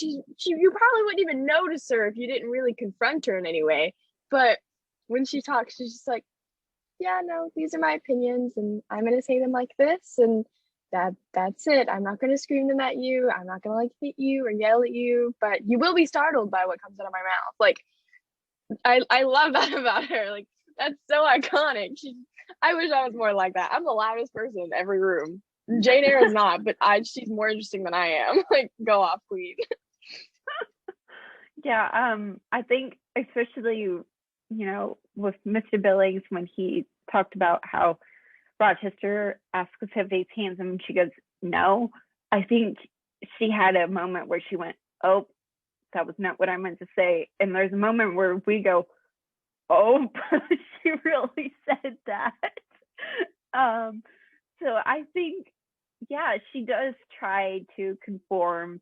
you probably wouldn't even notice her if you didn't really confront her in any way. But when she talks, she's just like, yeah, no, these are my opinions, and I'm gonna say them like this, and that's it. I'm not gonna scream them at you. I'm not gonna like hit you or yell at you, but you will be startled by what comes out of my mouth. Like I love that about her. Like that's so iconic. I wish I was more like that. I'm the loudest person in every room. Jane Eyre is not, but she's more interesting than I am. Like, go off, queen. Yeah, I think especially, with Mr. Billings, when he talked about how Rochester asks if he's handsome and she goes, no, I think she had a moment where she went, oh, that was not what I meant to say. And there's a moment where we go, oh, she really said that. So I think, yeah, she does try to conform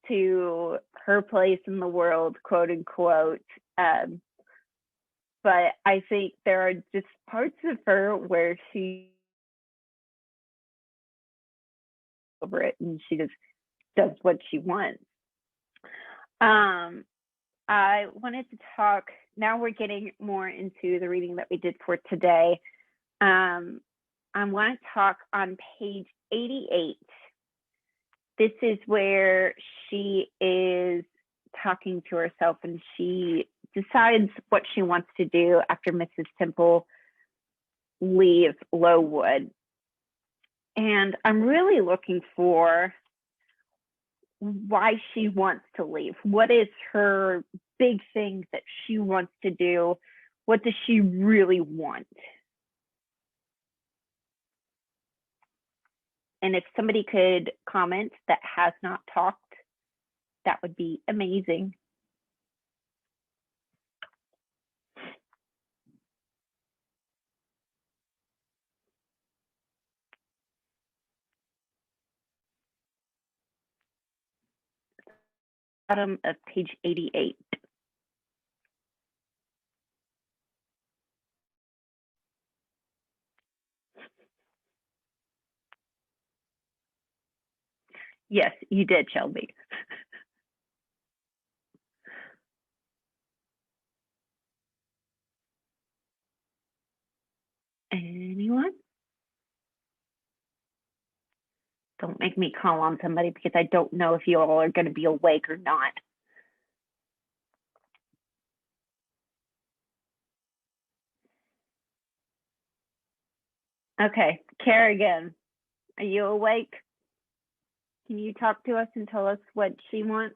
to her place in the world, quote unquote. But I think there are just parts of her where she over it and she just does what she wants. I wanted to talk, now we're getting more into the reading that we did for today. I want to talk on page 88. This is where she is talking to herself and she decides what she wants to do after Mrs. Temple leaves Lowood. And I'm really looking for why she wants to leave. What is her big thing that she wants to do? What does she really want? And if somebody could comment that has not talked, that would be amazing. Bottom of page 88. Yes, you did, Shelby. Anyone? Don't make me call on somebody because I don't know if you all are going to be awake or not. Okay, Kerrigan, are you awake? Can you talk to us and tell us what she wants?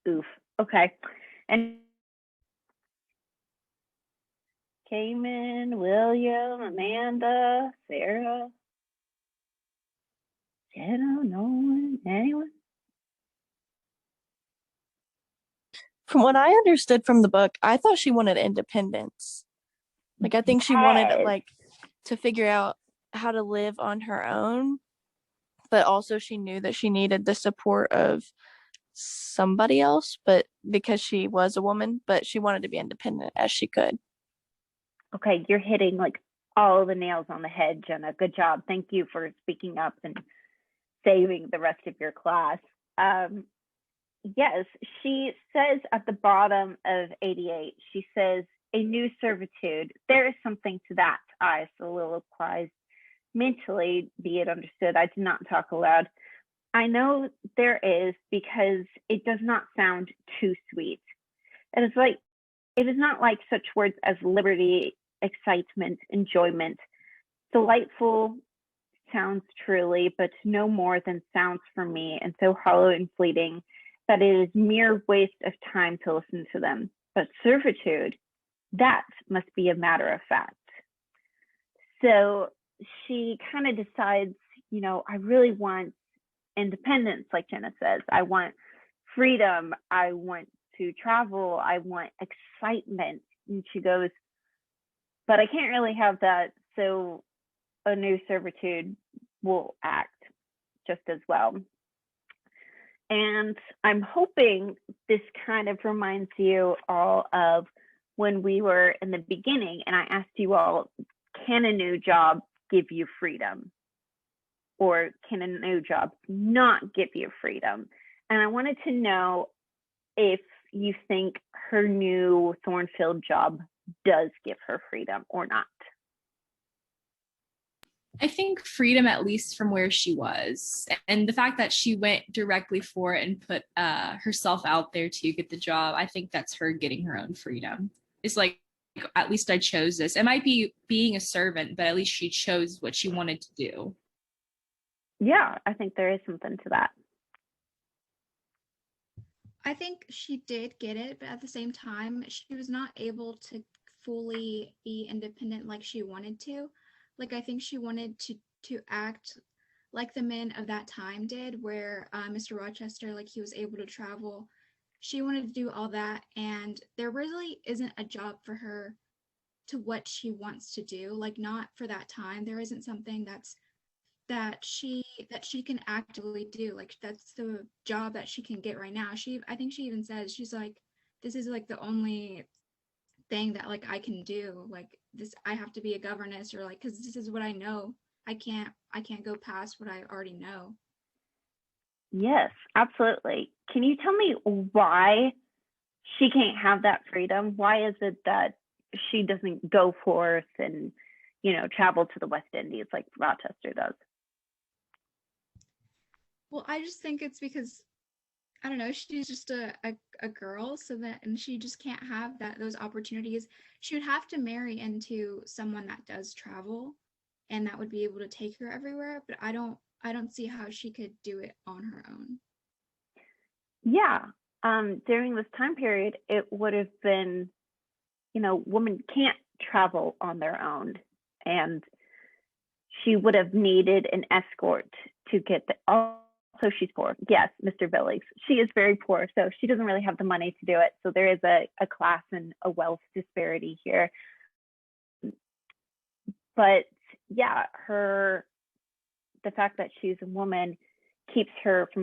Oof. Okay. And Cayman, William, Amanda, Sarah, Jenna, Nolan, anyone? From what I understood from the book, I thought she wanted independence. Like, I think she wanted, like, to figure out how to live on her own, but also she knew that she needed the support of somebody else, but because she was a woman, but she wanted to be independent as she could. Okay, you're hitting like all the nails on the head, Jenna. Good job. Thank you for speaking up and saving the rest of your class. Yes, she says at the bottom of 88, she says, a new servitude. There is something to that, I soliloquized. Mentally, be it understood, I did not talk aloud. I know there is because it does not sound too sweet. And it's like, it is not like such words as liberty, excitement, enjoyment. Delightful sounds truly, but no more than sounds for me, and so hollow and fleeting that it is mere waste of time to listen to them. But servitude, that must be a matter of fact. So she kind of decides, I really want independence, like Jenna says. I want freedom. I want to travel. I want excitement. And she goes, but I can't really have that. So a new servitude will act just as well. And I'm hoping this kind of reminds you all of when we were in the beginning and I asked you all, can a new job give you freedom? Or can a new job not give you freedom? And I wanted to know if you think her new Thornfield job does give her freedom or not. I think freedom, at least from where she was, and the fact that she went directly for it and put herself out there to get the job, I think that's her getting her own freedom. It's like, at least I chose this. It might be being a servant, but at least she chose what she wanted to do. Yeah, I think there is something to that. I think she did get it, but at the same time, she was not able to fully be independent like she wanted to. Like, I think she wanted to act like the men of that time did, where Mr. Rochester, like, he was able to travel. She wanted to do all that, and there really isn't a job for her to what she wants to do. Like, not for that time. There isn't something that she can actively do. Like, that's the job that she can get right now. I think she even says, she's like, this is like the only thing that like I can do. Like, this, I have to be a governess, or like, because this is what I know. I can't go past what I already know. Yes, absolutely. Can you tell me why she can't have that freedom? Why is it that she doesn't go forth and, travel to the West Indies like Rochester does? Well, I just think it's because, I don't know, she's just a girl, so that, and she just can't have those opportunities. She would have to marry into someone that does travel, and that would be able to take her everywhere, but I don't see how she could do it on her own. Yeah. During this time period, it would have been, women can't travel on their own, and she would have needed an escort to get the. Also, she's poor. Yes, Mr. Billings. She is very poor, so she doesn't really have the money to do it. So there is a class and a wealth disparity here. But yeah, the fact that she's a woman keeps her from